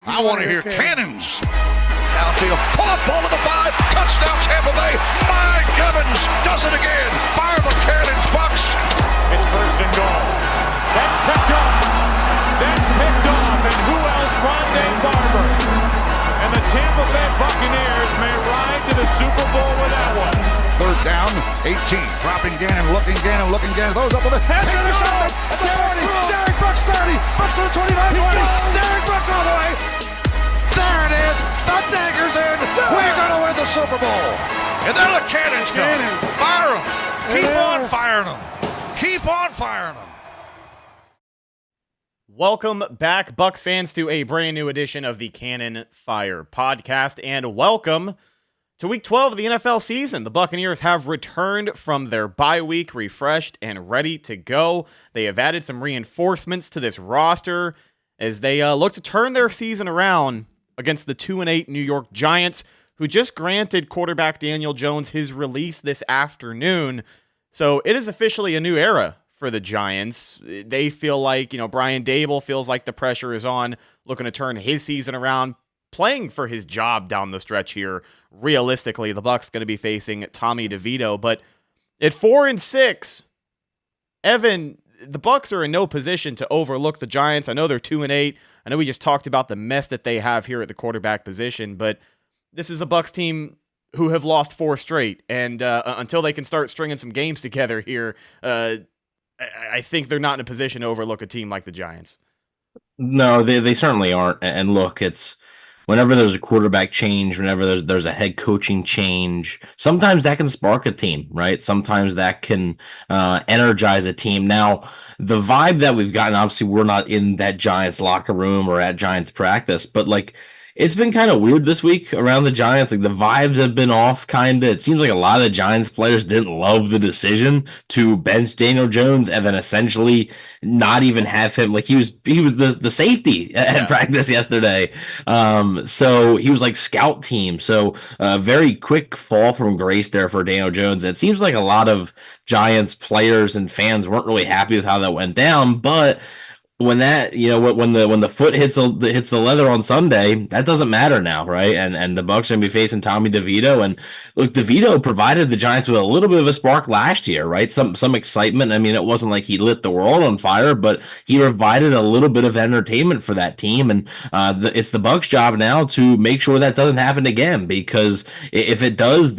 I want to hear cannons. Downfield, pull up, ball to the 5, touchdown Tampa Bay. Mike Evans does it again. Fire the cannons, Bucs. It's first and goal. That's picked off. And who else? Rondé Barber. And the Tampa Bay Buccaneers may ride to the Super Bowl with that one. Third down, 18. Dropping Gannon, looking Gannon. Throws up with the heads intercepted. At the 40. Derek Brooks 30. Brooks to the 25. 20. Derek Brooks all the way. There it is. The dagger's in. We're going to win the Super Bowl. And then the cannons come. Fire them. Keep on firing them. Keep on firing them. Welcome back, Bucs fans, to a brand new edition of the Cannon Fire Podcast, and welcome to Week 12 of the NFL season. The Buccaneers have returned from their bye week, refreshed and ready to go. They have added some reinforcements to this roster as they look to turn their season around against the 2-8 New York Giants, who just granted quarterback Daniel Jones his release this afternoon. So it is officially a new era for the Giants. They feel like, Brian Daboll feels like the pressure is on, looking to turn his season around, playing for his job down the stretch here. Realistically, the Bucs going to be facing Tommy DeVito, but at 4-6, Evan, the Bucs are in no position to overlook the Giants. I know they're 2-8. I know we just talked about the mess that they have here at the quarterback position, but this is a Bucs team who have lost 4 straight, and until they can start stringing some games together here, I think they're not in a position to overlook a team like the Giants. No, they certainly aren't. And look, it's whenever there's a quarterback change, whenever there's a head coaching change, sometimes that can spark a team, right? Sometimes that can energize a team. Now, the vibe that we've gotten, obviously, we're not in that Giants locker room or at Giants practice, but it's been kind of weird this week around the Giants. The vibes have been off, kind of. It seems like a lot of the Giants players didn't love the decision to bench Daniel Jones and then essentially not even have him. He was the safety at practice yesterday. So he was scout team. So very quick fall from grace there for Daniel Jones. It seems like a lot of Giants players and fans weren't really happy with how that went down, but when that, when the foot hits the leather on Sunday, that doesn't matter now, right? And the Bucs are gonna be facing Tommy DeVito, and look, DeVito provided the Giants with a little bit of a spark last year, right? Some excitement. I mean, it wasn't like he lit the world on fire, but he provided a little bit of entertainment for that team, and it's the Bucs' job now to make sure that doesn't happen again, because if it does,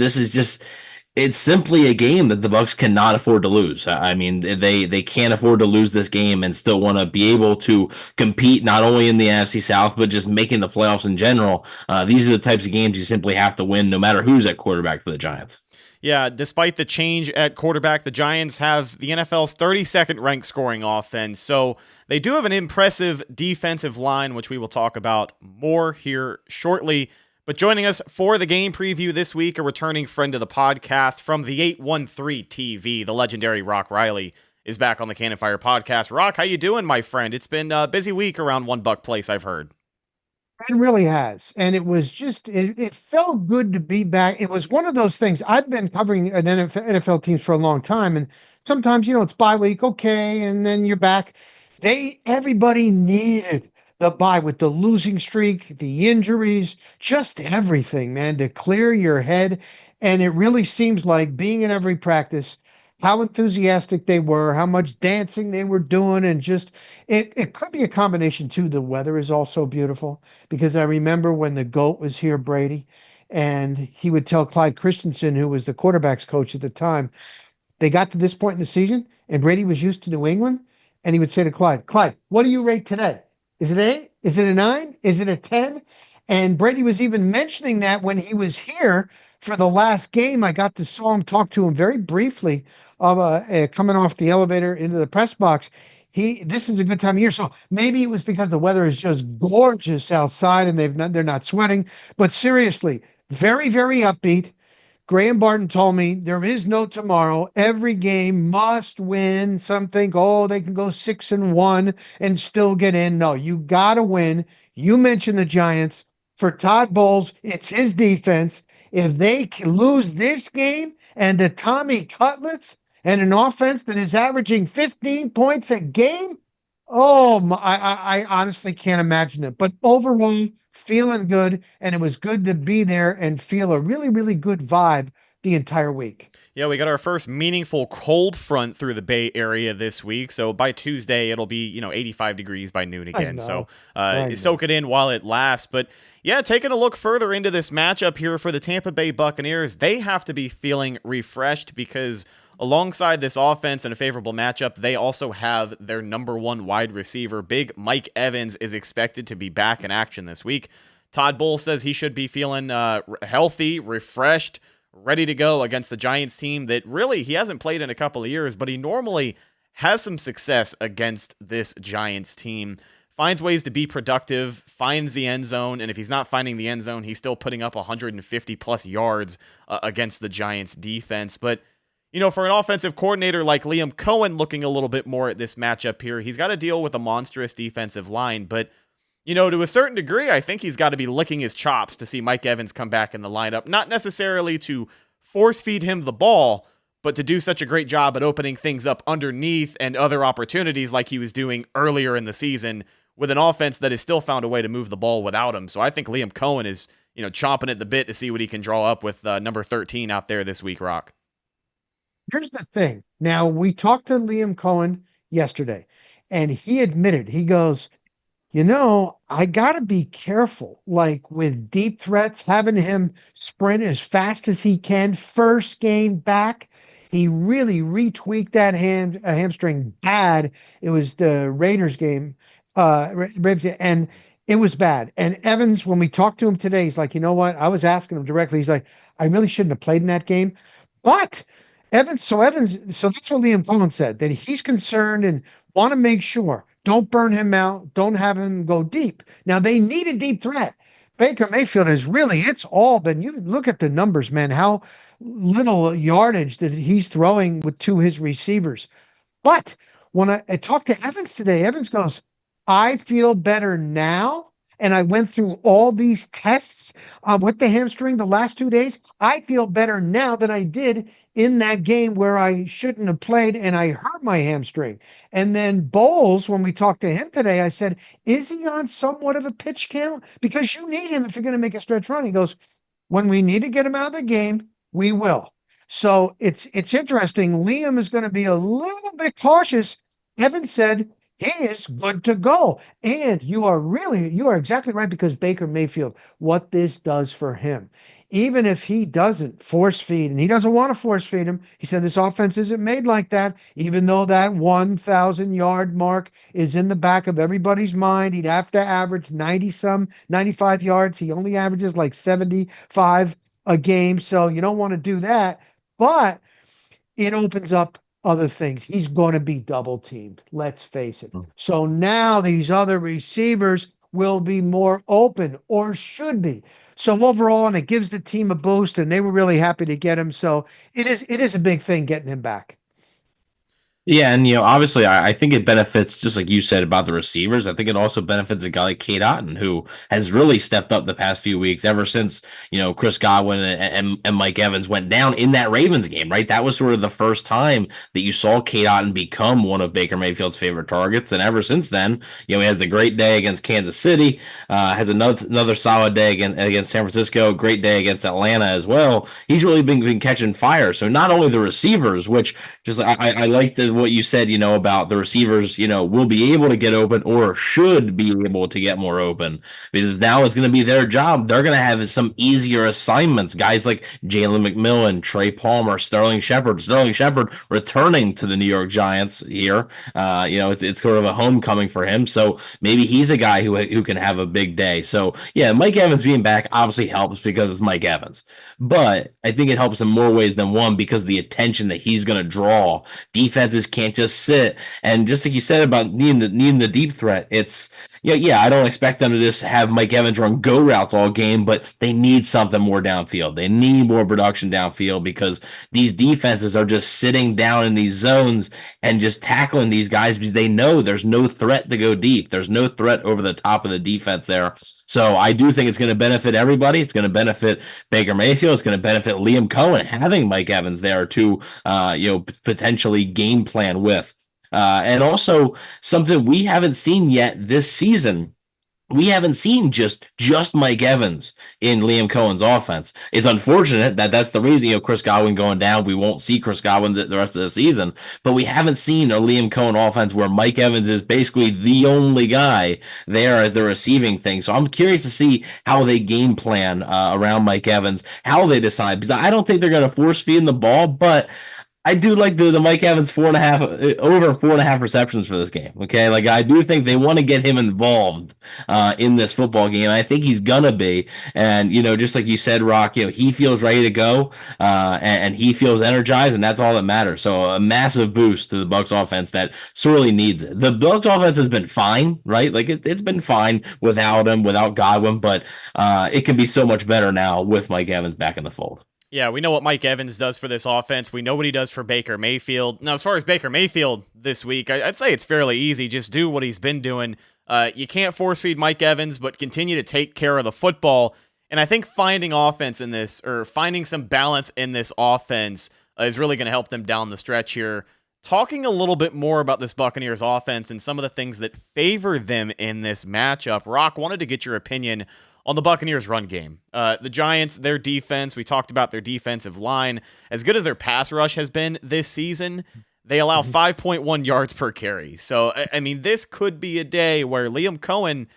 it's simply a game that the Bucs cannot afford to lose. I mean, they can't afford to lose this game and still want to be able to compete not only in the NFC South, but just making the playoffs in general. These are the types of games you simply have to win no matter who's at quarterback for the Giants. Yeah, despite the change at quarterback, the Giants have the NFL's 32nd ranked scoring offense. So they do have an impressive defensive line, which we will talk about more here shortly. But joining us for the game preview this week, a returning friend of the podcast from the 813 TV, the legendary Rock Riley, is back on the Cannon Fire Podcast. Rock, how you doing, my friend? It's been a busy week around One Buck Place, I've heard. It really has. And it was just, it felt good to be back. It was one of those things. I've been covering an NFL teams for a long time. And sometimes, it's bye week, okay, and then you're back. Everybody needed the bye with the losing streak, the injuries, just everything, man, to clear your head. And it really seems like being in every practice, how enthusiastic they were, how much dancing they were doing, and just, it could be a combination too. The weather is also beautiful, because I remember when the GOAT was here, Brady, and he would tell Clyde Christensen, who was the quarterback's coach at the time, they got to this point in the season, and Brady was used to New England, and he would say to Clyde, what do you rate today? Is it an 8? Is it a 9? Is it a 10? And Brady was even mentioning that when he was here for the last game. I got to saw him, talk to him very briefly coming off the elevator into the press box. This is a good time of year. So maybe it was because the weather is just gorgeous outside and they're not sweating. But seriously, very, very upbeat. Graham Barton told me there is no tomorrow. Every game must win. Some think, they can go 6-1 and still get in. No, you got to win. You mentioned the Giants. For Todd Bowles, it's his defense. If they can lose this game and the Tommy Cutlets and an offense that is averaging 15 points a game, I honestly can't imagine it. But overall, feeling good, and it was good to be there and feel a really, really good vibe the entire week. Yeah, we got our first meaningful cold front through the Bay Area this week. So by Tuesday, it'll be, 85 degrees by noon I again. know. So I know. soak it in while it lasts. But yeah, taking a look further into this matchup here for the Tampa Bay Buccaneers, they have to be feeling refreshed because alongside this offense and a favorable matchup, they also have their number one wide receiver. Big Mike Evans is expected to be back in action this week. Todd Bowles says he should be feeling healthy, refreshed, ready to go against the Giants team that really he hasn't played in a couple of years, but he normally has some success against this Giants team. Finds ways to be productive, finds the end zone, and if he's not finding the end zone, he's still putting up 150 plus yards against the Giants defense. But for an offensive coordinator like Liam Cohen looking a little bit more at this matchup here, he's got to deal with a monstrous defensive line. But, to a certain degree, I think he's got to be licking his chops to see Mike Evans come back in the lineup. Not necessarily to force feed him the ball, but to do such a great job at opening things up underneath and other opportunities like he was doing earlier in the season with an offense that has still found a way to move the ball without him. So I think Liam Cohen is, chomping at the bit to see what he can draw up with number 13 out there this week, Rock. Here's the thing. Now, we talked to Liam Cohen yesterday, and he admitted, he goes, I got to be careful, like with deep threats, having him sprint as fast as he can. First game back, he really retweaked that hamstring bad. It was the Raiders game, and it was bad. And Evans, when we talked to him today, he's like, you know what? I was asking him directly. He's like, I really shouldn't have played in that game. But so that's what Liam Cohen said, that he's concerned and want to make sure. Don't burn him out. Don't have him go deep. Now, they need a deep threat. Baker Mayfield it's all been, you look at the numbers, man, how little yardage that he's throwing to his receivers. But when I talked to Evans today, Evans goes, I feel better now. And I went through all these tests with the hamstring the last 2 days. I feel better now than I did in that game where I shouldn't have played and I hurt my hamstring. And then Bowles, when we talked to him today, I said, is he on somewhat of a pitch count? Because you need him if you're going to make a stretch run. He goes, when we need to get him out of the game, we will. So it's interesting. Liam is going to be a little bit cautious. Evans said, he is good to go. And you are exactly right, because Baker Mayfield, what this does for him, even if he doesn't force feed, and he doesn't want to force feed him, he said this offense isn't made like that, even though that 1,000 yard mark is in the back of everybody's mind. He'd have to average 95 yards. He only averages like 75 a game. So you don't want to do that, but it opens up other things. He's going to be double teamed. Let's face it. So now these other receivers will be more open, or should be. So overall, and it gives the team a boost, and they were really happy to get him. So it is a big thing getting him back. Yeah, and obviously, I think it benefits, just like you said about the receivers. I think it also benefits a guy like Cade Otton, who has really stepped up the past few weeks, ever since Chris Godwin and Mike Evans went down in that Ravens game. Right, that was sort of the first time that you saw Cade Otton become one of Baker Mayfield's favorite targets, and ever since then, he has the great day against Kansas City, has another solid day against San Francisco, great day against Atlanta as well. He's really been catching fire. So not only the receivers, which just I like what you said, about the receivers, will be able to get open, or should be able to get more open, because now it's going to be their job. They're going to have some easier assignments. Guys like Jalen McMillan, Trey Palmer, Sterling Shepard returning to the New York Giants here. It's sort of a homecoming for him. So maybe he's a guy who can have a big day. So yeah, Mike Evans being back obviously helps because it's Mike Evans, but I think it helps in more ways than one, because the attention that he's going to draw. Defenses can't just sit, and just like you said about needing the deep threat, it's I don't expect them to just have Mike Evans run go routes all game, but they need something more downfield. They need more production downfield, because these defenses are just sitting down in these zones and just tackling these guys because they know there's no threat to go deep. There's no threat over the top of the defense there. So I do think it's going to benefit everybody. It's going to benefit Baker Mayfield. It's going to benefit Liam Cohen having Mike Evans there to potentially game plan with. And also something we haven't seen yet this season. We haven't seen just Mike Evans in Liam Cohen's offense. It's unfortunate that that's the reason, Chris Godwin going down. We won't see Chris Godwin the rest of the season, but we haven't seen a Liam Cohen offense where Mike Evans is basically the only guy there at the receiving thing. So I'm curious to see how they game plan around Mike Evans, how they decide, because I don't think they're going to force feed him the ball, but I do like the Mike Evans over 4.5 receptions for this game. Okay, like I do think they want to get him involved in this football game. I think he's gonna be, and just like you said, Rock, he feels ready to go, and he feels energized, and that's all that matters. So a massive boost to the Bucs offense that sorely needs it. The Bucs offense has been fine, right? Like it's been fine without him, without Godwin, but it can be so much better now with Mike Evans back in the fold. Yeah, we know what Mike Evans does for this offense. We know what he does for Baker Mayfield. Now, as far as Baker Mayfield this week, I'd say it's fairly easy. Just do what he's been doing. You can't force feed Mike Evans, but continue to take care of the football. And I think finding offense in this, or finding some balance in this offense, is really going to help them down the stretch here. Talking a little bit more about this Buccaneers offense and some of the things that favor them in this matchup, Rock, wanted to get your opinion on the Buccaneers run game. The Giants, their defense, we talked about their defensive line. As good as their pass rush has been this season, they allow 5.1 yards per carry. So, I mean, this could be a day where Liam Cohen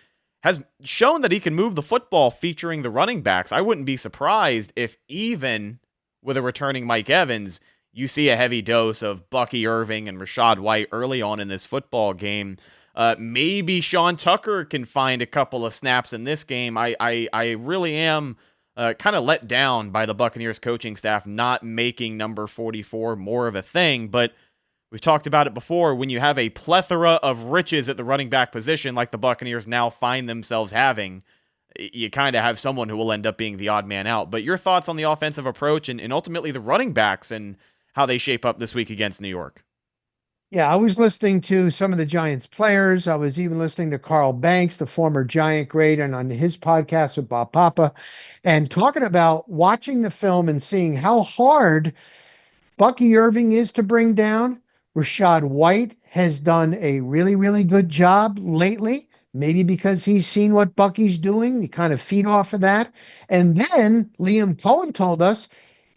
has shown that he can move the football featuring the running backs. I wouldn't be surprised if even with a returning Mike Evans, you see a heavy dose of Bucky Irving and Rachaad White early on in this football game. Maybe Sean Tucker can find a couple of snaps in this game. I really am kind of let down by the Buccaneers coaching staff not making number 44 more of a thing, but we've talked about it before. When you have a plethora of riches at the running back position like the Buccaneers now find themselves having, you kind of have someone who will end up being the odd man out. But your thoughts on the offensive approach and ultimately the running backs and how they shape up this week against New York? Yeah, I was listening to some of the Giants players. I was even listening to Carl Banks, the former Giant great, and on his podcast with Bob Papa, and talking about watching the film and seeing how hard Bucky Irving is to bring down. Rachaad White has done a really, really good job lately, maybe because he's seen what Bucky's doing. He kind of feed off of that. And then Liam Cohen told us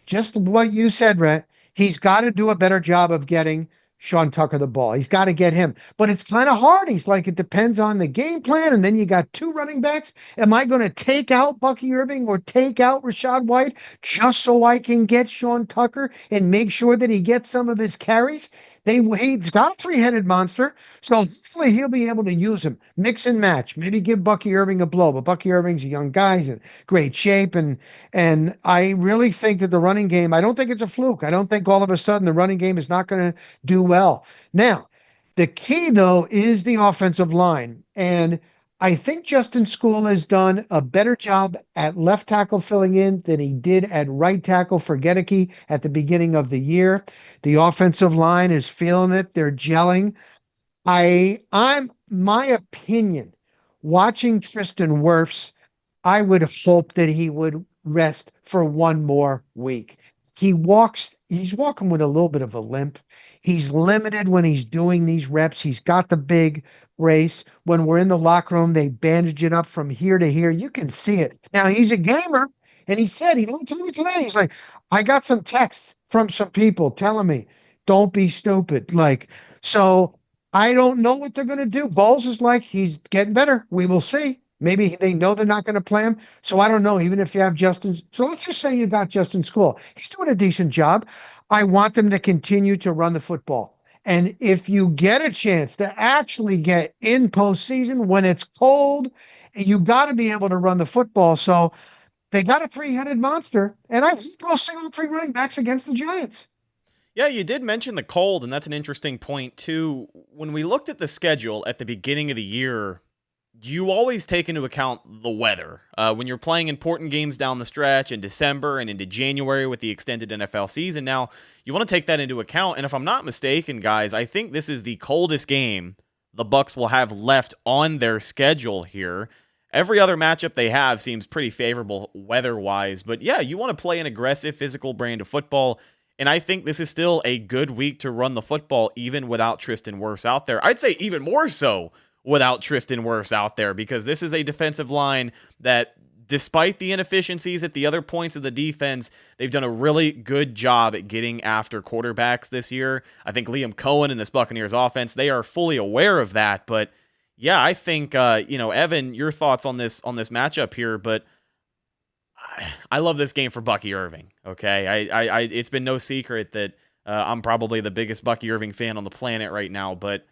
just what you said, Rhett. He's got to do a better job of getting Sean Tucker the ball. He's got to get him. But it's kind of hard. He's like, it depends on the game plan. And then you got two running backs. Am I going to take out Bucky Irving or take out Rachaad White just so I can get Sean Tucker and make sure that he gets some of his carries? He's got a three-headed monster, so hopefully he'll be able to use him, mix and match, maybe give Bucky Irving a blow. But Bucky Irving's a young guy, he's in great shape, and I really think that the running game, I don't think it's a fluke. I don't think all of a sudden the running game is not going to do well. Now, the key, though, is the offensive line, and I think Justin School has done a better job at left tackle filling in than he did at right tackle for Gedeke at the beginning of the year. The offensive line is feeling it. They're gelling. My opinion, watching Tristan Wirfs, I would hope that he would rest for one more week. He's walking with a little bit of a limp. He's limited when he's doing these reps. He's got the big brace. When we're in the locker room, they bandage it up from here to here. You can see it. Now, he's a gamer, and he said, he told me today, he's like, I got some texts from some people telling me, don't be stupid. So I don't know what they're going to do. Bowles is like, he's getting better. We will see. Maybe they know they're not going to play him. So I don't know, even if you have Justin. So let's just say you got Justin School. He's doing a decent job. I want them to continue to run the football. And if you get a chance to actually get in postseason when it's cold, you got to be able to run the football. So they got a three-headed monster, and I think we'll see all three running backs against the Giants. Yeah, you did mention the cold, and that's an interesting point, too. When we looked at the schedule at the beginning of the year, you always take into account the weather. When you're playing important games down the stretch in December and into January with the extended NFL season, now you want to take that into account. And if I'm not mistaken, guys, I think this is the coldest game the Bucs will have left on their schedule here. Every other matchup they have seems pretty favorable weather-wise. But yeah, you want to play an aggressive, physical brand of football. And I think this is still a good week to run the football, even without Tristan Wirfs out there. I'd say even more so without Tristan Wirfs out there, because this is a defensive line that, despite the inefficiencies at the other points of the defense, they've done a really good job at getting after quarterbacks this year. I think Liam Cohen and this Buccaneers offense, they are fully aware of that. But yeah, I think, Evan, your thoughts on this matchup here, but I love this game for Bucky Irving. Okay. It's been no secret that I'm probably the biggest Bucky Irving fan on the planet right now, but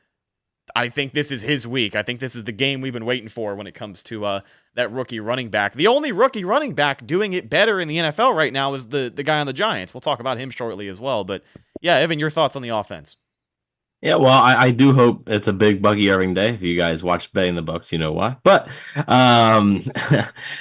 I think this is his week. I think this is the game we've been waiting for when it comes to that rookie running back. The only rookie running back doing it better in the NFL right now is the guy on the Giants. We'll talk about him shortly as well. But yeah, Evan, your thoughts on the offense? Yeah, well, I do hope it's a big Bucky Irving day. If you guys watch Betting the Bucs, you know why. But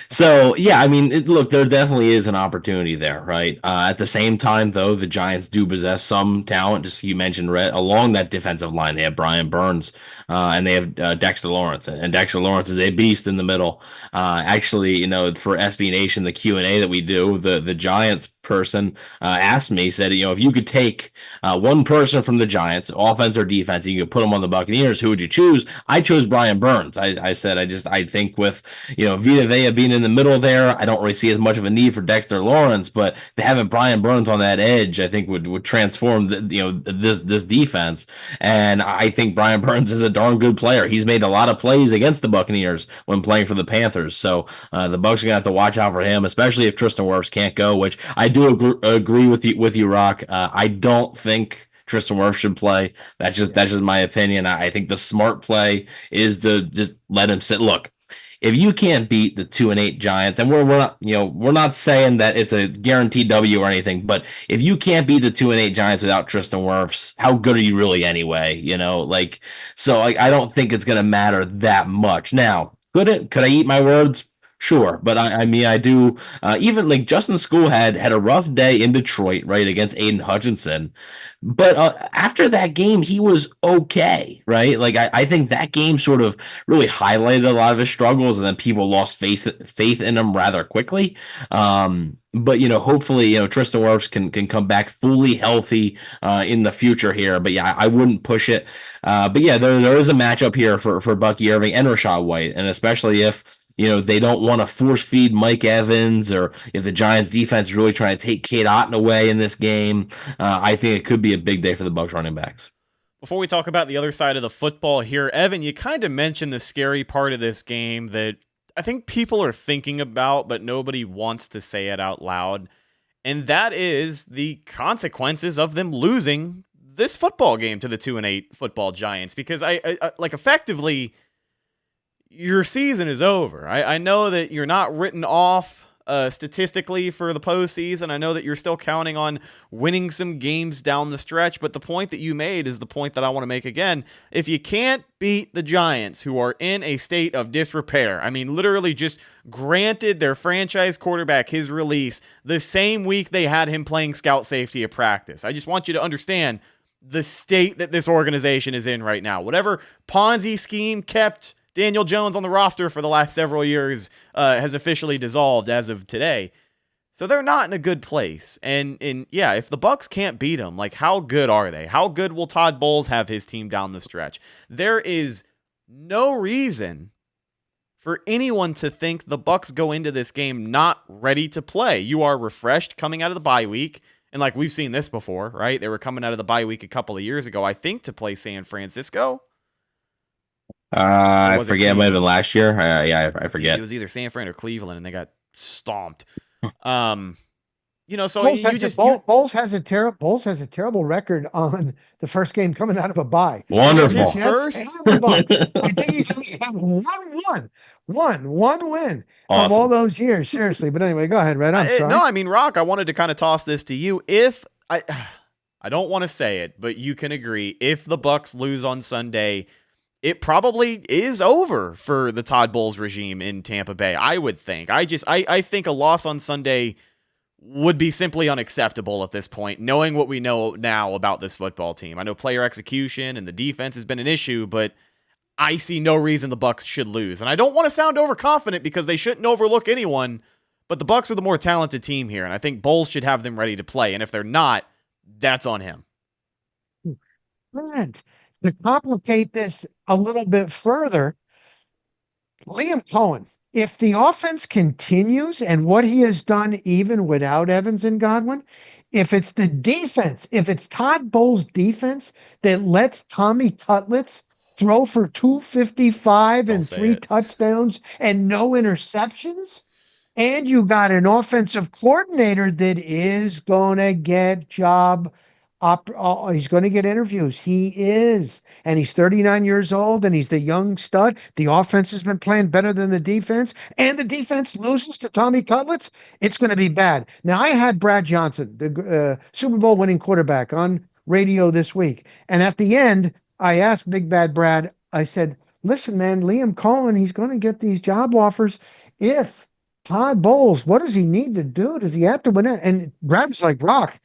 so yeah, I mean, look, there definitely is an opportunity there, right? At the same time, though, the Giants do possess some talent. Just you mentioned, Rhett, along that defensive line, they have Brian Burns and they have Dexter Lawrence, and Dexter Lawrence is a beast in the middle. Actually, for SB Nation, the Q&A that we do, the Giants person asked me, said, if you could take one person from the Giants, offense or defense, you could put them on the Buccaneers, who would you choose? I chose Brian Burns. I said, I think with, Vita Vea being in the middle there, I don't really see as much of a need for Dexter Lawrence, but having Brian Burns on that edge, I think would transform this defense. And I think Brian Burns is a darn good player. He's made a lot of plays against the Buccaneers when playing for the Panthers. So the Bucs are gonna have to watch out for him, especially if Tristan Wirfs can't go, which I do agree with you, Rock. I don't think Tristan Wirfs should play. That's just my opinion. I think the smart play is to just let him sit. Look, if you can't beat the 2-8 Giants, and we're not saying that it's a guaranteed W or anything, but if you can't beat the 2-8 Giants without Tristan Wirfs, how good are you really anyway? So I don't think it's gonna matter that much. Now, could I eat my words? Sure, but I do. Even like Justin School had a rough day in Detroit, right, against Aiden Hutchinson, but after that game, he was okay, right? Like I think that game sort of really highlighted a lot of his struggles, and then people lost faith in him rather quickly. But hopefully, Tristan Wirfs can come back fully healthy in the future here. But yeah, I wouldn't push it. But yeah, there is a matchup here for Bucky Irving and Rachaad White, and especially if they don't want to force feed Mike Evans, or if the Giants defense is really trying to take Cade Otton away in this game, I think it could be a big day for the Bucs running backs. Before we talk about the other side of the football here, Evan, you kind of mentioned the scary part of this game that I think people are thinking about, but nobody wants to say it out loud. And that is the consequences of them losing this football game to the 2-8 football Giants. Because I effectively, your season is over. I know that you're not written off statistically for the postseason. I know that you're still counting on winning some games down the stretch, but the point that you made is the point that I want to make again. If you can't beat the Giants, who are in a state of disrepair, I mean, literally just granted their franchise quarterback his release the same week they had him playing scout safety at practice. I just want you to understand the state that this organization is in right now. Whatever Ponzi scheme kept Daniel Jones on the roster for the last several years has officially dissolved as of today. So they're not in a good place. And yeah, if the Bucs can't beat them, like, how good are they? How good will Todd Bowles have his team down the stretch? There is no reason for anyone to think the Bucs go into this game not ready to play. You are refreshed coming out of the bye week. And like, we've seen this before, right? They were coming out of the bye week a couple of years ago, I think, to play San Francisco. I forget. It might have been last year. I forget. It was either San Fran or Cleveland, and they got stomped. Bowles has a terrible record on the first game coming out of a bye. Wonderful. His first. I think he's only had one win Awesome. of all those years. Seriously, but anyway, go ahead, Red. I'm sorry. No, I mean, Rock, I wanted to kind of toss this to you. If I don't want to say it, but you can agree, if the Bucs lose on Sunday, it probably is over for the Todd Bowles regime in Tampa Bay, I would think. I think a loss on Sunday would be simply unacceptable at this point, knowing what we know now about this football team. I know player execution and the defense has been an issue, but I see no reason the Bucs should lose. And I don't want to sound overconfident because they shouldn't overlook anyone, but the Bucs are the more talented team here, and I think Bowles should have them ready to play. And if they're not, that's on him. And to complicate this a little bit further, Liam Cohen, if the offense continues and what he has done even without Evans and Godwin, if it's the defense, if it's Todd Bowles' defense that lets Tommy Cutlets throw for 255 Don't and say 3 it. touchdowns and no interceptions, and you got an offensive coordinator that is going to get he's going to get interviews. He is. And he's 39 years old and he's the young stud. The offense has been playing better than the defense, and the defense loses to Tommy Cutlets. It's going to be bad. Now, I had Brad Johnson, the Super Bowl winning quarterback, on radio this week. And at the end, I asked Big Bad Brad, I said, listen, man, Liam Cohen, he's going to get these job offers if Todd Bowles, what does he need to do? Does he have to win it? And Brad was like, Rock,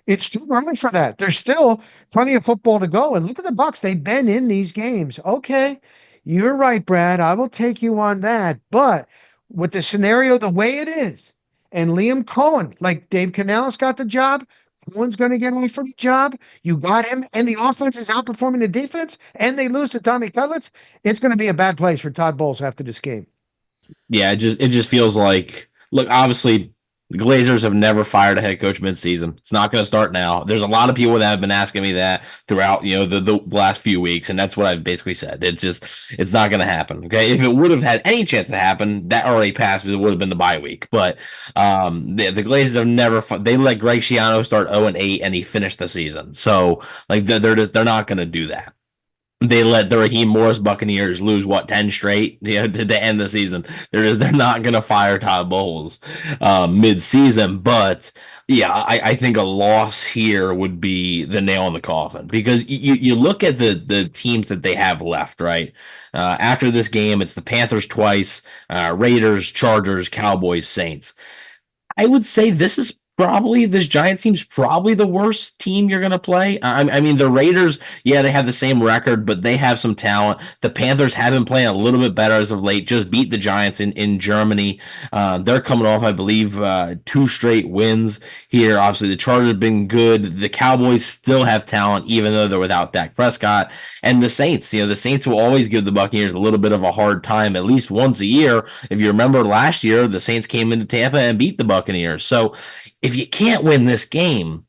it's too early for that. There's still plenty of football to go. And look at the Bucs. They've been in these games. Okay, you're right, Brad. I will take you on that. But with the scenario the way it is, and Liam Cohen, like Dave Canales got the job, Cohen's going to get offered a job. You got him, and the offense is outperforming the defense, and they lose to Tommy Cutlets. It's going to be a bad place for Todd Bowles after this game. Yeah, it just feels like, look, obviously the Glazers have never fired a head coach midseason. It's not going to start now. There's a lot of people that have been asking me that throughout, the last few weeks, and that's what I've basically said. It's not going to happen. Okay, if it would have had any chance to happen, that already passed because it would have been the bye week. But the Glazers have never. They let Greg Schiano start 0-8, and he finished the season. So like they're not going to do that. They let the Raheem Morris Buccaneers lose 10 straight, to end the season. They're not going to fire Todd Bowles mid-season, but yeah, I think a loss here would be the nail in the coffin, because you look at the teams that they have left, right? After this game, it's the Panthers twice, Raiders, Chargers, Cowboys, Saints. I would say this Giants team's probably the worst team you're going to play. I mean, the Raiders, yeah, they have the same record, but they have some talent. The Panthers have been playing a little bit better as of late, just beat the Giants in Germany. They're coming off, I believe, 2 straight wins here. Obviously, the Chargers have been good. The Cowboys still have talent, even though they're without Dak Prescott. And the Saints, the Saints will always give the Buccaneers a little bit of a hard time, at least once a year. If you remember last year, the Saints came into Tampa and beat the Buccaneers. So if you can't win this game,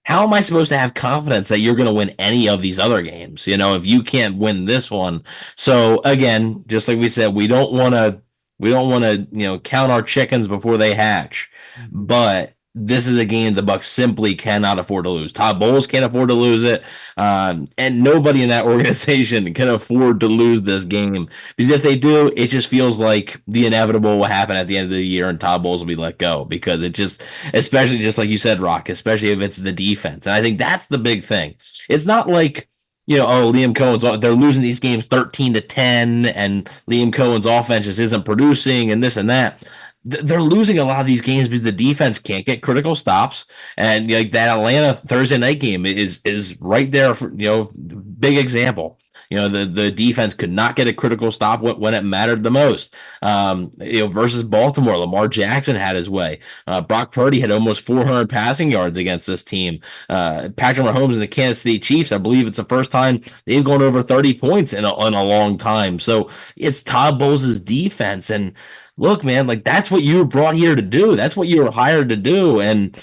how am I supposed to have confidence that you're going to win any of these other games? If you can't win this one. So again, just like we said, we don't want to count our chickens before they hatch. But this is a game the Bucs simply cannot afford to lose. Todd Bowles can't afford to lose it, and nobody in that organization can afford to lose this game, because if they do, it just feels like the inevitable will happen at the end of the year, and Todd Bowles will be let go, because it just, especially just like you said, Rock, especially if it's the defense, and I think that's the big thing. It's not like, Liam Cohen's, they're losing these games 13-10, and Liam Cohen's offense just isn't producing, and this and that. They're losing a lot of these games because the defense can't get critical stops, and like that Atlanta Thursday night game is right there for, big example. The defense could not get a critical stop when it mattered the most. Versus Baltimore, Lamar Jackson had his way. Brock Purdy had almost 400 passing yards against this team. Patrick Mahomes and the Kansas City Chiefs, I believe it's the first time they've gone over 30 points in a long time. So it's Todd Bowles' defense, and look, man, like that's what you were brought here to do. That's what you were hired to do. And,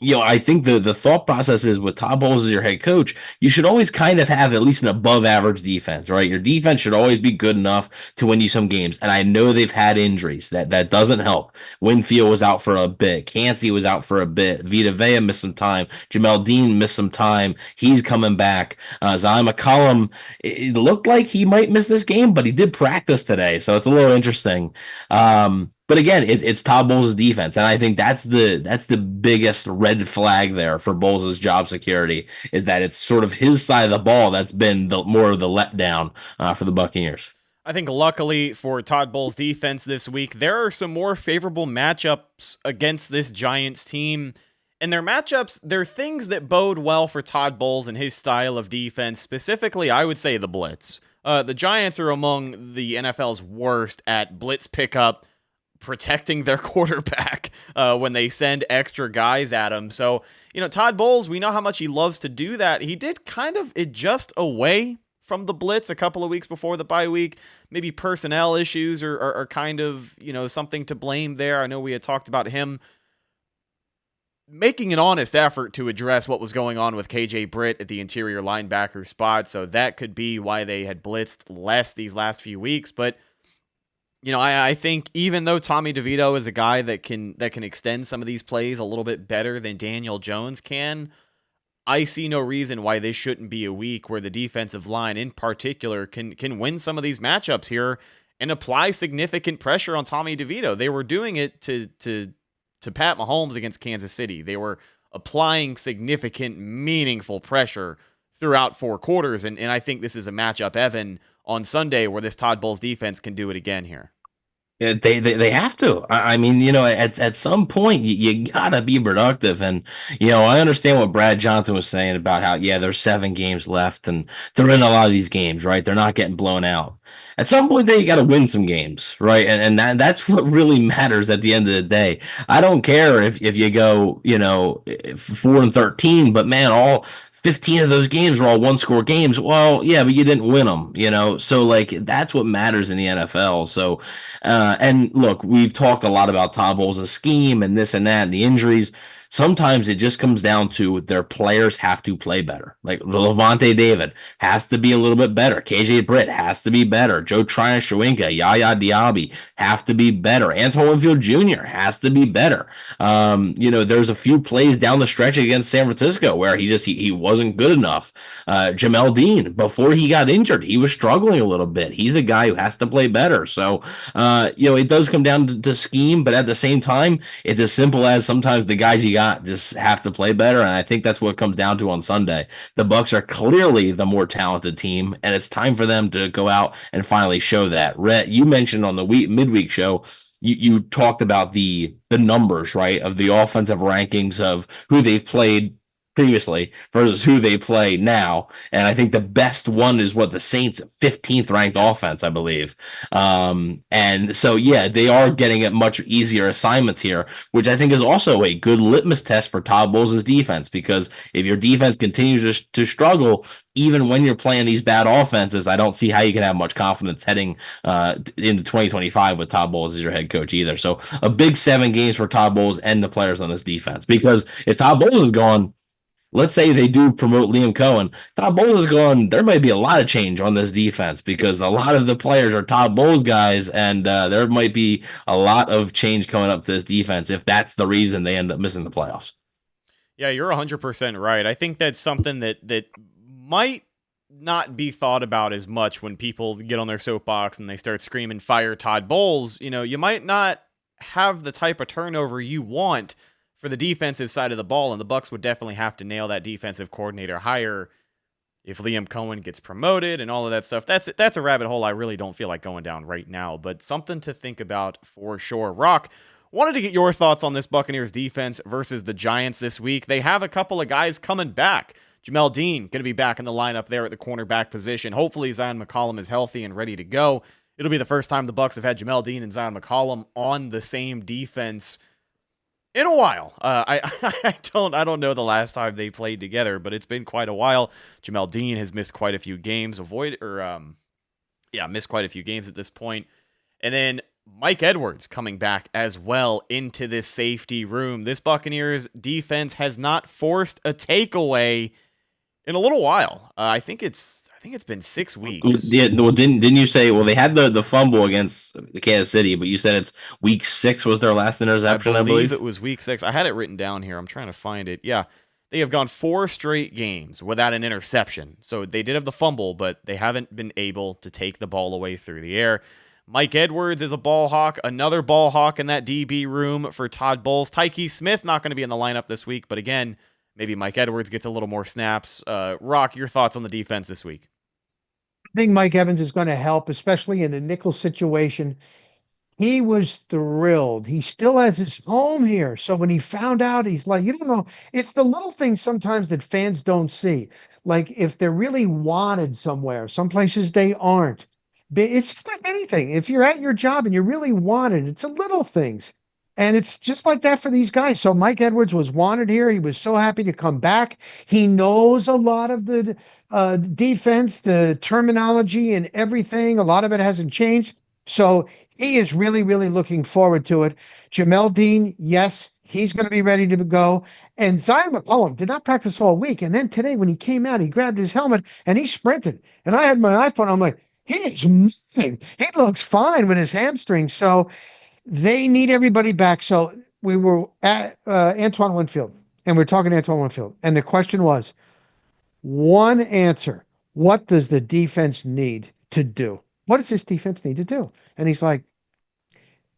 I think the thought process is, with Todd Bowles as your head coach, you should always kind of have at least an above average defense, right? Your defense should always be good enough to win you some games. And I know they've had injuries. That doesn't help. Winfield was out for a bit. Cansey was out for a bit. Vita Vea missed some time. Jamel Dean missed some time. He's coming back. Zion McCollum, it looked like he might miss this game, but he did practice today. So it's a little interesting. But again, it's Todd Bowles' defense, and I think that's the biggest red flag there for Bowles' job security, is that it's sort of his side of the ball that's been more of the letdown for the Buccaneers. I think luckily for Todd Bowles' defense this week, there are some more favorable matchups against this Giants team. And their matchups, they're things that bode well for Todd Bowles and his style of defense. Specifically, I would say the blitz. The Giants are among the NFL's worst at blitz pickup, protecting their quarterback when they send extra guys at him. So, Todd Bowles, we know how much he loves to do that. He did kind of adjust away from the blitz a couple of weeks before the bye week. Maybe personnel issues are kind of, something to blame there. I know we had talked about him making an honest effort to address what was going on with KJ Britt at the interior linebacker spot. So that could be why they had blitzed less these last few weeks. But, I think even though Tommy DeVito is a guy that can extend some of these plays a little bit better than Daniel Jones can, I see no reason why this shouldn't be a week where the defensive line in particular can win some of these matchups here and apply significant pressure on Tommy DeVito. They were doing it to Pat Mahomes against Kansas City. They were applying significant, meaningful pressure throughout 4 quarters. And I think this is a matchup, Evan, on Sunday where this Todd Bowles defense can do it again here. Yeah, they have to. I mean, at some point you gotta be productive, and I understand what Brad Johnson was saying about how there's 7 games left, and they're in a lot of these games, right? They're not getting blown out. At some point, you got to win some games, right? And that's what really matters at the end of the day. I don't care if you go 4-13, but man, all 15 of those games were all 1-score games. Well, yeah, but you didn't win them, So that's what matters in the NFL. So, and look, we've talked a lot about Todd Bowles' scheme and this and that and the injuries. Sometimes it just comes down to their players have to play better. Like Levante David has to be a little bit better. KJ Britt has to be better. Joe Tryon-Shoyinka, Yaya Diaby have to be better. Antoine Winfield Jr. has to be better. There's a few plays down the stretch against San Francisco where he wasn't good enough. Jamel Dean, before he got injured, he was struggling a little bit. He's a guy who has to play better. So, it does come down to scheme, but at the same time, it's as simple as sometimes the guys you got just have to play better, and I think that's what it comes down to on Sunday. The Bucs are clearly the more talented team, and it's time for them to go out and finally show that. Rhett, you mentioned on the midweek show, you talked about the numbers, right, of the offensive rankings of who they've played previously versus who they play now. And I think the best one is the Saints 15th ranked offense, I believe. And so, they are getting at much easier assignments here, which I think is also a good litmus test for Todd Bowles' defense, because if your defense continues to struggle, even when you're playing these bad offenses, I don't see how you can have much confidence heading into 2025 with Todd Bowles as your head coach either. So a big 7 games for Todd Bowles and the players on this defense, because if Todd Bowles is gone, let's say they do promote Liam Cohen, Todd Bowles is going, there might be a lot of change on this defense because a lot of the players are Todd Bowles guys, and there might be a lot of change coming up to this defense if that's the reason they end up missing the playoffs. Yeah, you're 100% right. I think that's something that might not be thought about as much when people get on their soapbox and they start screaming, fire Todd Bowles. You might not have the type of turnover you want for the defensive side of the ball, and the Bucs would definitely have to nail that defensive coordinator hire if Liam Cohen gets promoted and all of that stuff. That's a rabbit hole I really don't feel like going down right now, but something to think about for sure. Rock, wanted to get your thoughts on this Buccaneers defense versus the Giants this week. They have a couple of guys coming back. Jamel Dean going to be back in the lineup there at the cornerback position. Hopefully Zion McCollum is healthy and ready to go. It'll be the first time the Bucs have had Jamel Dean and Zion McCollum on the same defense in a while. I don't know the last time they played together, but it's been quite a while. Jamel Dean has missed quite a few games, missed quite a few games at this point. And then Mike Edwards coming back as well into this safety room. This Buccaneers defense has not forced a takeaway in a little while. I think it's been 6 weeks. Yeah, well, didn't you say? Well, they had the fumble against the Kansas City, but you said it's week 6 was their last interception. I believe it was week 6. I had it written down here. I'm trying to find it. Yeah, they have gone 4 straight games without an interception. So they did have the fumble, but they haven't been able to take the ball away through the air. Mike Edwards is a ball hawk, another ball hawk in that DB room for Todd Bowles. Tyke Smith not going to be in the lineup this week, but again, maybe Mike Edwards gets a little more snaps. Rock, your thoughts on the defense this week? I think Mike Evans is going to help, especially in the nickel situation. He was thrilled. He still has his home here. So when he found out, he's like, you don't know. It's the little things sometimes that fans don't see. Like if they're really wanted somewhere, some places they aren't. It's just like anything. If you're at your job and you really want it, it's the little things. And it's just like that for these guys. So Mike Edwards was wanted here. He was so happy to come back. He knows a lot of the defense, the terminology, and everything. A lot of it hasn't changed. So he is really, really looking forward to it. Jamel Dean, yes, he's going to be ready to go. And Zion McCollum did not practice all week. And then today, when he came out, he grabbed his helmet and he sprinted. And I had my iPhone. I'm like, he is moving. He looks fine with his hamstring. So they need everybody back. So we were at Antoine Winfield, and we're talking to Antoine Winfield. And the question was one answer. What does the defense need to do? What does this defense need to do? And he's like,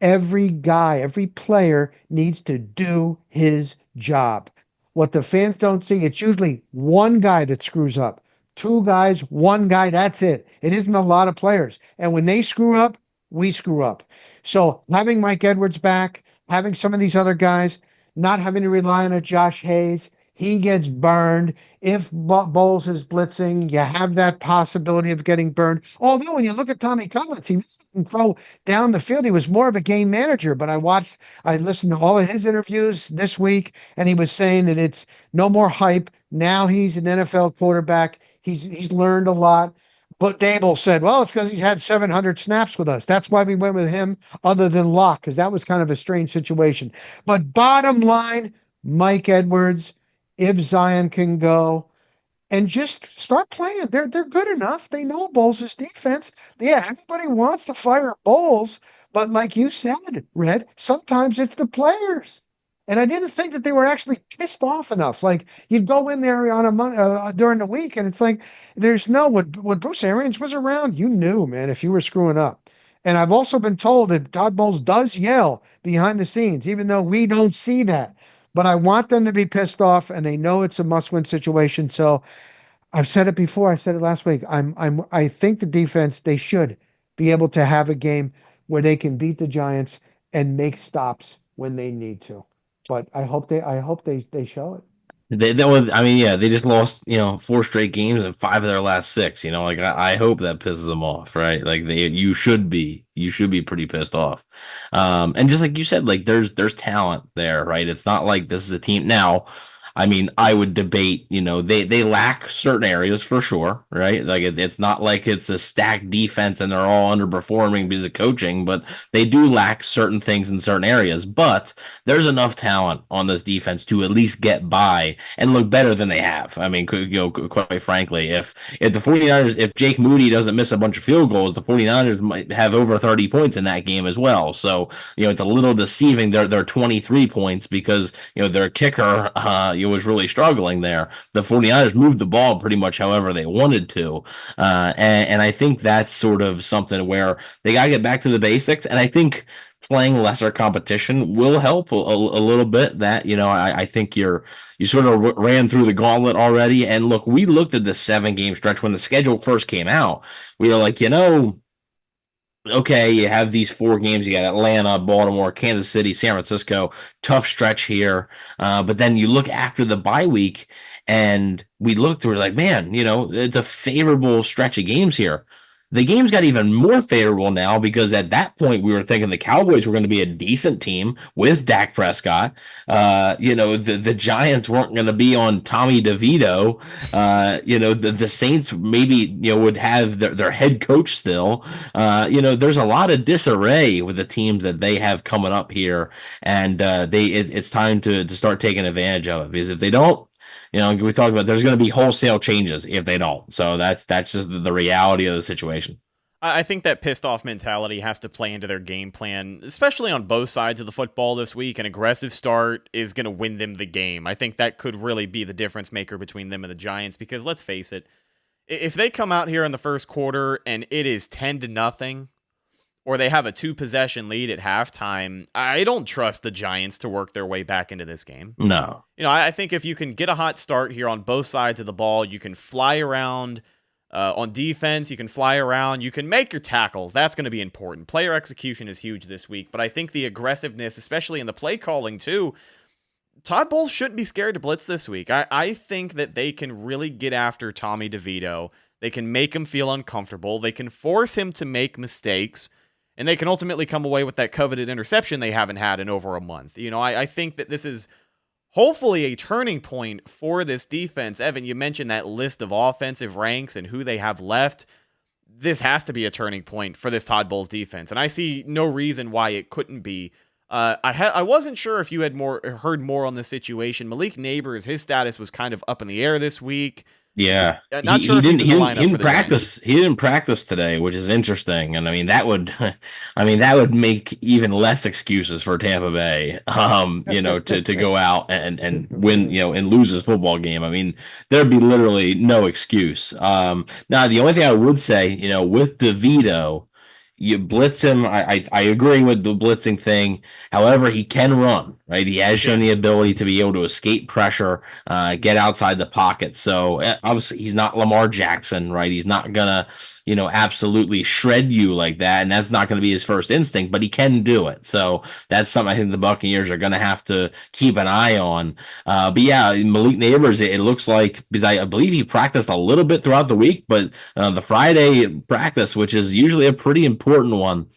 every guy, every player needs to do his job. What the fans don't see, it's usually one guy that screws up. Two guys, one guy, that's it. It isn't a lot of players. And when they screw up, we screw up. So having Mike Edwards back, having some of these other guys, not having to rely on a Josh Hayes, he gets burned. If Bowles is blitzing, you have that possibility of getting burned. Although when you look at Tommy Cutlets, he didn't throw down the field. He was more of a game manager. But I listened to all of his interviews this week, and he was saying that it's no more hype. Now he's an NFL quarterback. He's learned a lot. But Dable said, well, it's because he's had 700 snaps with us. That's why we went with him other than Locke, because that was kind of a strange situation. But bottom line, Mike Edwards, if Zion can go, and just start playing. They're good enough. They know Bowles' defense. Yeah, everybody wants to fire Bowles, but like you said, Red, sometimes it's the players. And I didn't think that they were actually pissed off enough. Like you'd go in there on during the week, and it's like there's no when Bruce Arians was around, you knew, man, if you were screwing up. And I've also been told that Todd Bowles does yell behind the scenes, even though we don't see that. But I want them to be pissed off, and they know it's a must-win situation. So I've said it before. I said it last week. I think the defense, they should be able to have a game where they can beat the Giants and make stops when they need to. But I hope they show it. I mean, yeah, they just lost, 4 straight games and 5 of their last 6. Like I hope that pisses them off, right? Like you should be pretty pissed off. And just like you said, like there's talent there, right? It's not like this is a team now. I mean, I would debate, they lack certain areas for sure, right? Like it's not like it's a stacked defense and they're all underperforming because of coaching, but they do lack certain things in certain areas. But there's enough talent on this defense to at least get by and look better than they have. I mean, quite frankly, if the 49ers, if Jake Moody doesn't miss a bunch of field goals, the 49ers might have over 30 points in that game as well. So, it's a little deceiving. They're 23 points because, their kicker, was really struggling there. The 49ers moved the ball pretty much however they wanted to. And I think that's sort of something where they got to get back to the basics. And I think playing lesser competition will help a little bit. That, I think you sort of ran through the gauntlet already. And look, we looked at the 7-game stretch when the schedule first came out. We were like, okay, you have these 4 games. You got Atlanta, Baltimore, Kansas City, San Francisco. Tough stretch here. But then you look after the bye week, and we're like, man, it's a favorable stretch of games here. The games got even more favorable now because at that point we were thinking the Cowboys were going to be a decent team with Dak Prescott. The Giants weren't going to be on Tommy DeVito. The Saints maybe would have their head coach still. There's a lot of disarray with the teams that they have coming up here, and it's time to start taking advantage of it, because if they don't, we talked about there's going to be wholesale changes if they don't. So that's just the reality of the situation. I think that pissed off mentality has to play into their game plan, especially on both sides of the football this week. An aggressive start is going to win them the game. I think that could really be the difference maker between them and the Giants, because let's face it, if they come out here in the first quarter and it is 10-0, or they have a 2-possession lead at halftime, I don't trust the Giants to work their way back into this game. No. I think if you can get a hot start here on both sides of the ball, you can fly around on defense, you can fly around, you can make your tackles. That's going to be important. Player execution is huge this week, but I think the aggressiveness, especially in the play calling too, Todd Bowles shouldn't be scared to blitz this week. I think that they can really get after Tommy DeVito. They can make him feel uncomfortable. They can force him to make mistakes, and they can ultimately come away with that coveted interception they haven't had in over a month. I think that this is hopefully a turning point for this defense. Evan, you mentioned that list of offensive ranks and who they have left. This has to be a turning point for this Todd Bowles defense, and I see no reason why it couldn't be. I wasn't sure if you had heard more on the situation. Malik Neighbors, his status was kind of up in the air this week. Yeah, Not sure if he's in the lineup he for didn't the practice. He didn't practice today, which is interesting. And I mean that would, make even less excuses for Tampa Bay. To go out and win, and lose this football game. I mean, there'd be literally no excuse. Now the only thing I would say, with DeVito, you blitz him. I agree with the blitzing thing. However, he can run, right? He has shown the ability to be able to escape pressure, get outside the pocket. So obviously he's not Lamar Jackson, right? He's not gonna, absolutely shred you like that. And that's not going to be his first instinct, but he can do it. So that's something I think the Buccaneers are going to have to keep an eye on. But yeah, Malik Neighbors, it looks like, because I believe he practiced a little bit throughout the week, but the Friday practice, which is usually a pretty important one,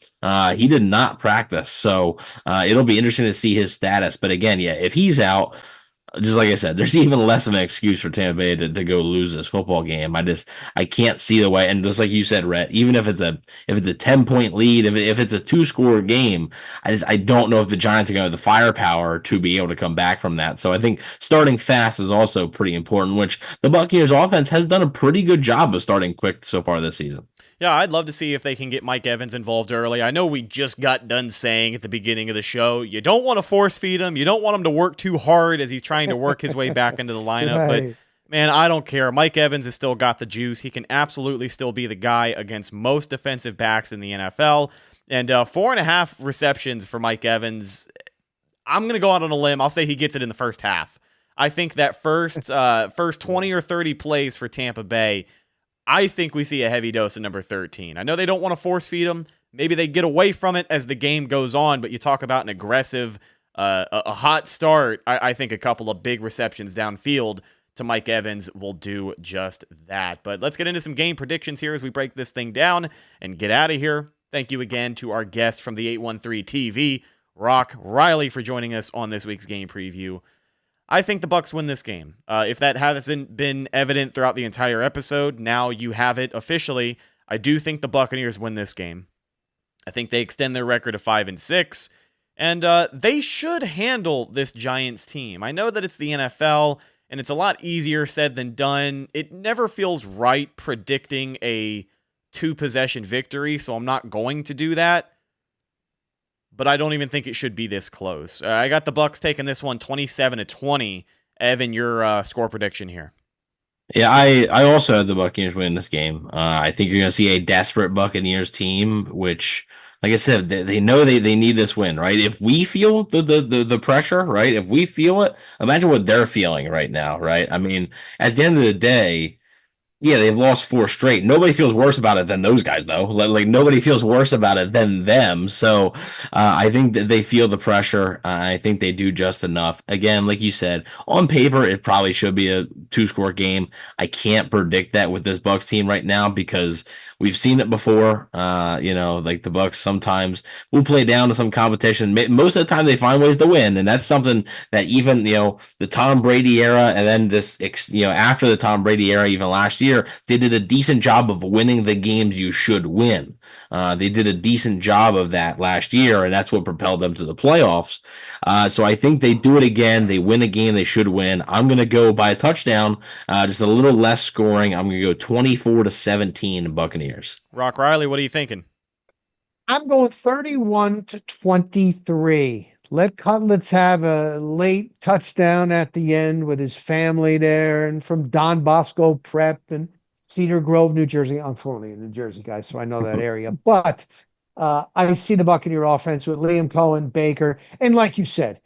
he did not practice. So it'll be interesting to see his status. But again, yeah, if he's out, just like I said, there's even less of an excuse for Tampa Bay to go lose this football game. I can't see the way. And just like you said, Rhett, even if it's a 10-point lead, if it's a 2-score game, I don't know if the Giants are going to have the firepower to be able to come back from that. So I think starting fast is also pretty important, which the Buccaneers offense has done a pretty good job of starting quick so far this season. Yeah, I'd love to see if they can get Mike Evans involved early. I know we just got done saying at the beginning of the show, you don't want to force feed him. You don't want him to work too hard as he's trying to work his way back into the lineup. Right. But, man, I don't care. Mike Evans has still got the juice. He can absolutely still be the guy against most defensive backs in the NFL. And 4.5 receptions for Mike Evans. I'm going to go out on a limb. I'll say he gets it in the first half. I think that first 20 or 30 plays for Tampa Bay, I think we see a heavy dose of number 13. I know they don't want to force feed him. Maybe they get away from it as the game goes on, but you talk about an aggressive, a hot start. I think a couple of big receptions downfield to Mike Evans will do just that. But let's get into some game predictions here as we break this thing down and get out of here. Thank you again to our guest from the 813 TV, Rock Riley, for joining us on this week's game preview. I think the Bucs win this game. If that hasn't been evident throughout the entire episode, now you have it officially. I do think the Buccaneers win this game. I think they extend their record to 5-6, and they should handle this Giants team. I know that it's the NFL, and it's a lot easier said than done. It never feels right predicting a 2-possession victory, so I'm not going to do that. But I don't even think it should be this close. I got the Bucs taking this one 27-20. Evan, your score prediction here. Yeah, I also had the Buccaneers win this game. I think you're going to see a desperate Buccaneers team, which, like I said, they know they need this win, right? If we feel the pressure, right? If we feel it, imagine what they're feeling right now, right? I mean, at the end of the day, yeah, they've lost 4 straight. Nobody feels worse about it than those guys, though. Like nobody feels worse about it than them. So I think that they feel the pressure. I think they do just enough. Again, like you said, on paper, it probably should be a 2-score game. I can't predict that with this Bucs team right now because we've seen it before. Like the Bucs sometimes will play down to some competition. Most of the time, they find ways to win, and that's something that even the Tom Brady era, and then this after the Tom Brady era, even last year, they did a decent job of winning the games you should win. They did a decent job of that last year, and that's what propelled them to the playoffs. So I think they do it again. They win a game they should win. I'm going to go by a touchdown, just a little less scoring. I'm going to go 24-17 Buccaneers. Rock Riley, what are you thinking? I'm going 31-23. Let Cutlets have a late touchdown at the end with his family there and from Don Bosco Prep and Cedar Grove, New Jersey. I'm fluently in New Jersey, guys, so I know that area. But I see the Buccaneer offense with Liam Cohen, Baker, and like you said,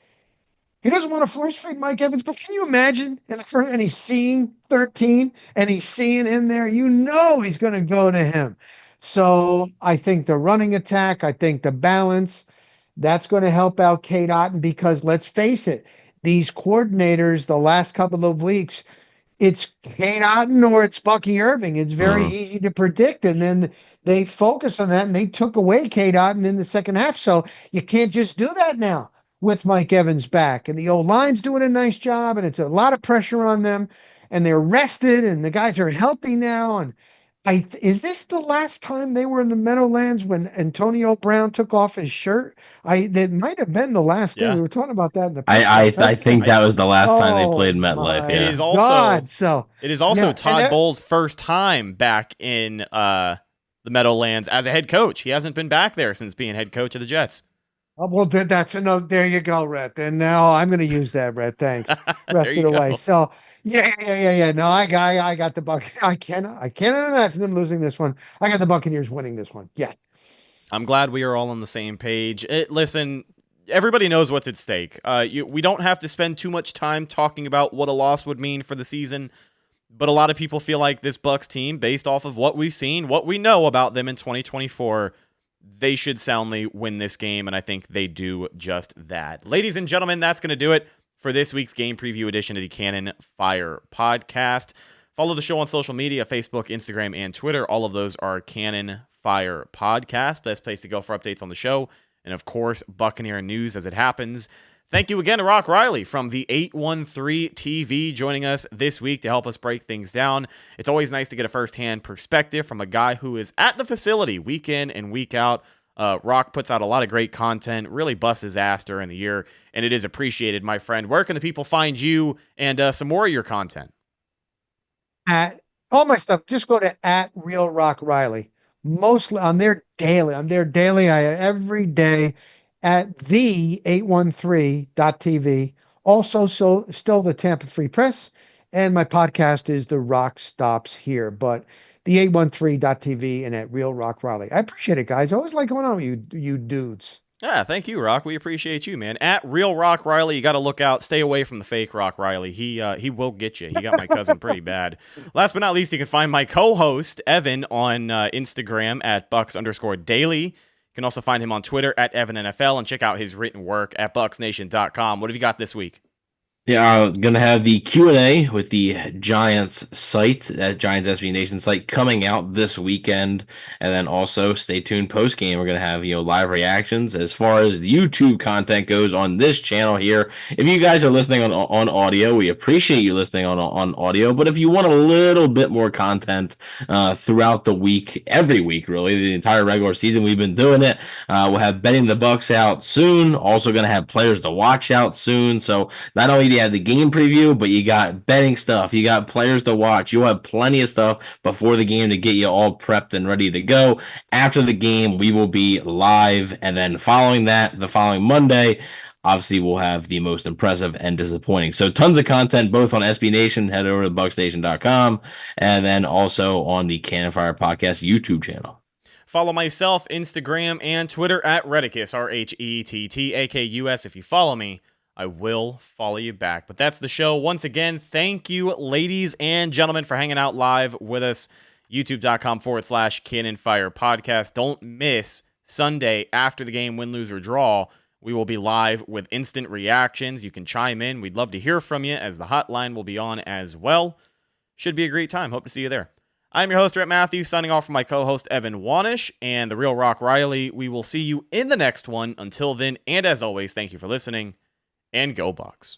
he doesn't want to force feed Mike Evans, but can you imagine? And he's seeing 13, and he's seeing him there. He's going to go to him. So I think the running attack, I think the balance, that's going to help out Kate Otten because let's face it, these coordinators the last couple of weeks, it's Kate Otten or it's Bucky Irving. It's very easy to predict. And then they focus on that and they took away Kate Otten in the second half. So you can't just do that now with Mike Evans back. And the old line's doing a nice job and it's a lot of pressure on them and they're rested and the guys are healthy now. And is this the last time they were in the Meadowlands when Antonio Brown took off his shirt? That might have been the last thing. We were talking about that in the past. I think that was the last time they played MetLife. It Yeah. is also God, so it is also now, Todd Bowles' first time back in the Meadowlands as a head coach. He hasn't been back there since being head coach of the Jets. Oh, well, that's another. There you go, Rhett. And now I'm going to use that, Rhett. Thanks. Rest of the way. So yeah. No, I got the Buc. I cannot imagine them losing this one. I got the Buccaneers winning this one. Yeah. I'm glad we are all on the same page. Listen, everybody knows what's at stake. We don't have to spend too much time talking about what a loss would mean for the season, but a lot of people feel like this Bucs team, based off of what we've seen, what we know about them in 2024, they should soundly win this game, and I think they do just that. Ladies and gentlemen, that's going to do it for this week's game preview edition of the Cannon Fire Podcast. Follow the show on social media, Facebook, Instagram, and Twitter. All of those are Cannon Fire Podcast. Best place to go for updates on the show. And, of course, Buccaneer news as it happens. Thank you again to Rock Riley from the 813 TV joining us this week to help us break things down. It's always nice to get a firsthand perspective from a guy who is at the facility week in and week out. Rock puts out a lot of great content, really busts his ass during the year, and it is appreciated, my friend. Where can the people find you and some more of your content? At all my stuff, just go to @RealRockRiley. Mostly I'm there daily. Every day at the 813.tv. Also, still the Tampa Free Press, and my podcast is The Rock Stops Here. But the 813.tv and at Real Rock Riley. I appreciate it, guys. I always like going on with you dudes. Yeah, thank you, Rock. We appreciate you, man. At Real Rock Riley, you got to look out. Stay away from the fake Rock Riley. He will get you. He got my cousin pretty bad. Last but not least, you can find my co-host, Evan, on Instagram at Bucs_daily. You can also find him on Twitter at EvanNFL and check out his written work at BucsNation.com. What have you got this week? Yeah, I'm going to have the Q&A with the Giants site, that Giants SB Nation site, coming out this weekend. And then also stay tuned post-game. We're going to have, live reactions as far as the YouTube content goes on this channel here. If you guys are listening on audio, we appreciate you listening on audio. But if you want a little bit more content throughout the week, every week, really, the entire regular season, we've been doing it. We'll have Betting the Bucs out soon. Also going to have Players to Watch out soon. So not only do you have the game preview, but you got betting stuff, you got players to watch, you'll have plenty of stuff before the game to get you all prepped and ready to go. After the game, we will be live, and then following that, the following Monday, obviously we'll have the most impressive and disappointing. So tons of content, both on SB Nation, head over to BucsNation.com, and then also on the Cannon Fire Podcast YouTube channel. Follow myself, Instagram, and Twitter at Reticus, RHETTAKUS. If you follow me, I will follow you back. But that's the show. Once again, thank you, ladies and gentlemen, for hanging out live with us. YouTube.com/Cannon Fire Podcast. Don't miss Sunday after the game, win, lose, or draw. We will be live with instant reactions. You can chime in. We'd love to hear from you, as the hotline will be on as well. Should be a great time. Hope to see you there. I'm your host, Rhett Matthews, signing off from my co-host, Evan Wanish, and the Real Rock Riley. We will see you in the next one. Until then, and as always, thank you for listening. And go Bucs.